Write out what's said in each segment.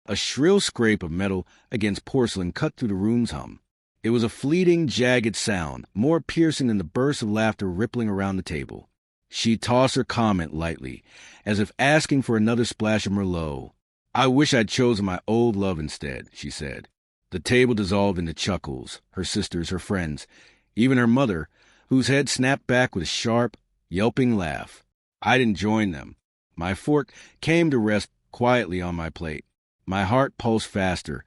A shrill scrape of metal against porcelain cut through the room's hum. It was a fleeting, jagged sound, more piercing than the bursts of laughter rippling around the table. She tossed her comment lightly, as if asking for another splash of Merlot. "I wish I'd chosen my old love instead," she said. The table dissolved into chuckles, her sisters, her friends, even her mother, whose head snapped back with a sharp, yelping laugh. I didn't join them. My fork came to rest quietly on my plate. My heart pulsed faster,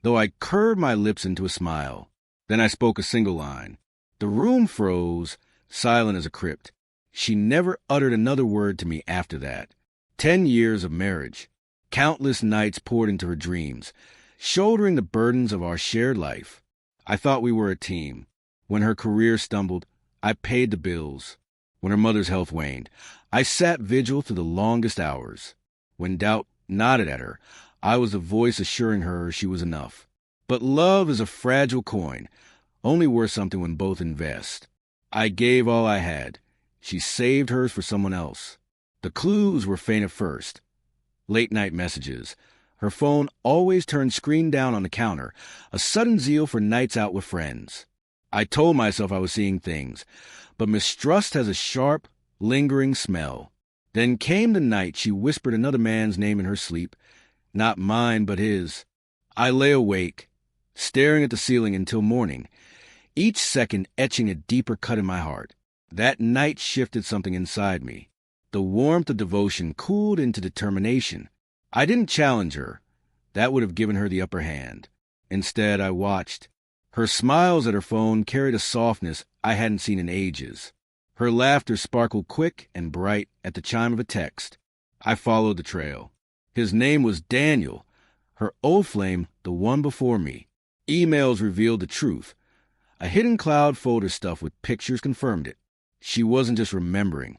though I curved my lips into a smile. Then I spoke a single line. The room froze, silent as a crypt. She never uttered another word to me after that. 10 years of marriage. Countless nights poured into her dreams, shouldering the burdens of our shared life. I thought we were a team. When her career stumbled, I paid the bills. When her mother's health waned, I sat vigil through the longest hours. When doubt nodded at her, I was the voice assuring her she was enough. But love is a fragile coin, only worth something when both invest. I gave all I had. She saved hers for someone else. The clues were faint at first. Late-night messages. Her phone always turned screen down on the counter, a sudden zeal for nights out with friends. I told myself I was seeing things, but mistrust has a sharp, lingering smell. Then came the night she whispered another man's name in her sleep, not mine but his. I lay awake, staring at the ceiling until morning, each second etching a deeper cut in my heart. That night shifted something inside me. The warmth of devotion cooled into determination. I didn't challenge her. That would have given her the upper hand. Instead, I watched. Her smiles at her phone carried a softness I hadn't seen in ages. Her laughter sparkled quick and bright at the chime of a text. I followed the trail. His name was Daniel. Her old flame, the one before me. Emails revealed the truth. A hidden cloud folder stuffed with pictures confirmed it. She wasn't just remembering.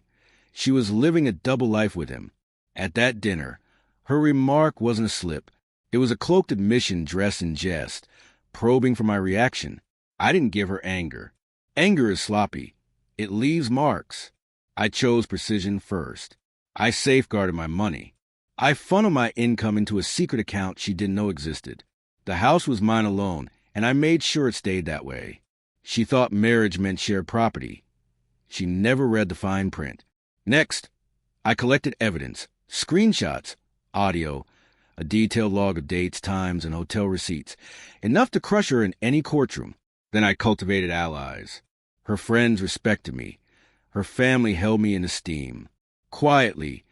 She was living a double life with him. At that dinner, her remark wasn't a slip. It was a cloaked admission dressed in jest, probing for my reaction. I didn't give her anger. Anger is sloppy. It leaves marks. I chose precision first. I safeguarded my money. I funneled my income into a secret account she didn't know existed. The house was mine alone, and I made sure it stayed that way. She thought marriage meant shared property. She never read the fine print. Next, I collected evidence, screenshots, audio, a detailed log of dates, times, and hotel receipts, enough to crush her in any courtroom. Then I cultivated allies. Her friends respected me. Her family held me in esteem. Quietly,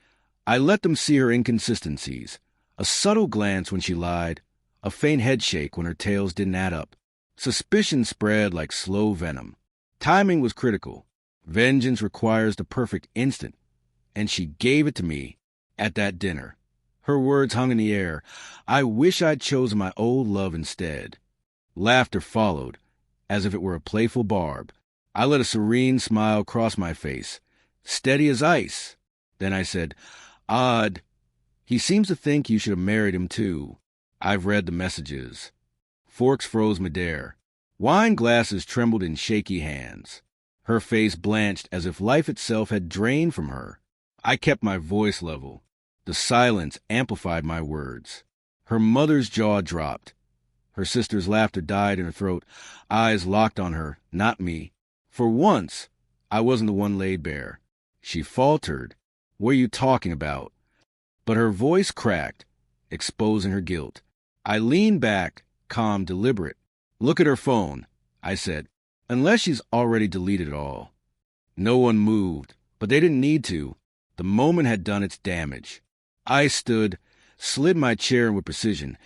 I let them see her inconsistencies, a subtle glance when she lied, a faint headshake when her tales didn't add up. Suspicion spread like slow venom. Timing was critical. Vengeance requires the perfect instant, and she gave it to me at that dinner. Her words hung in the air. I wish I'd chosen my old love instead. Laughter followed, as if it were a playful barb. I let a serene smile cross my face, steady as ice. Then I said, "Odd. He seems to think you should have married him, too. I've read the messages." Forks froze midair. Wine glasses trembled in shaky hands. Her face blanched as if life itself had drained from her. I kept my voice level. The silence amplified my words. Her mother's jaw dropped. Her sister's laughter died in her throat, eyes locked on her, not me. For once, I wasn't the one laid bare. She faltered. "What are you talking about?" But her voice cracked, exposing her guilt. I leaned back, calm, deliberate. "Look at her phone," I said, "unless she's already deleted it all." No one moved, but they didn't need to. The moment had done its damage. I stood, slid my chair in with precision,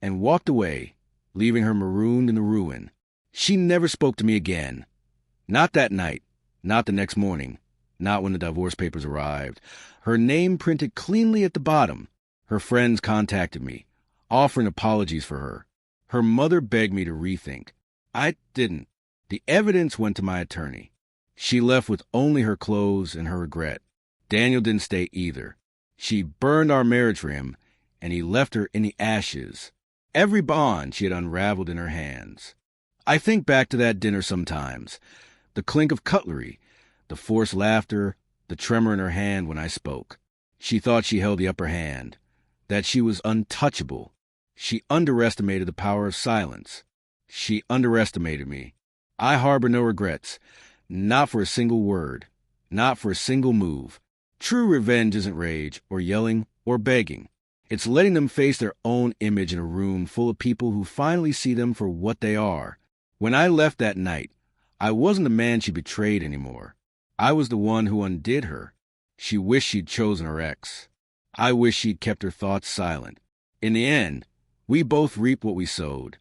and walked away, leaving her marooned in the ruin. She never spoke to me again. Not that night, not the next morning, not when the divorce papers arrived. Her name printed cleanly at the bottom. Her friends contacted me, offering apologies for her. Her mother begged me to rethink. I didn't. The evidence went to my attorney. She left with only her clothes and her regret. Daniel didn't stay either. She burned our marriage for him, and he left her in the ashes. Every bond she had unraveled in her hands. I think back to that dinner sometimes. The clink of cutlery, the forced laughter, the tremor in her hand when I spoke. She thought she held the upper hand, that she was untouchable. She underestimated the power of silence. She underestimated me. I harbor no regrets. Not for a single word. Not for a single move. True revenge isn't rage, or yelling, or begging. It's letting them face their own image in a room full of people who finally see them for what they are. When I left that night, I wasn't the man she betrayed anymore. I was the one who undid her. She wished she'd chosen her ex. I wish she'd kept her thoughts silent. In the end, we both reaped what we sowed.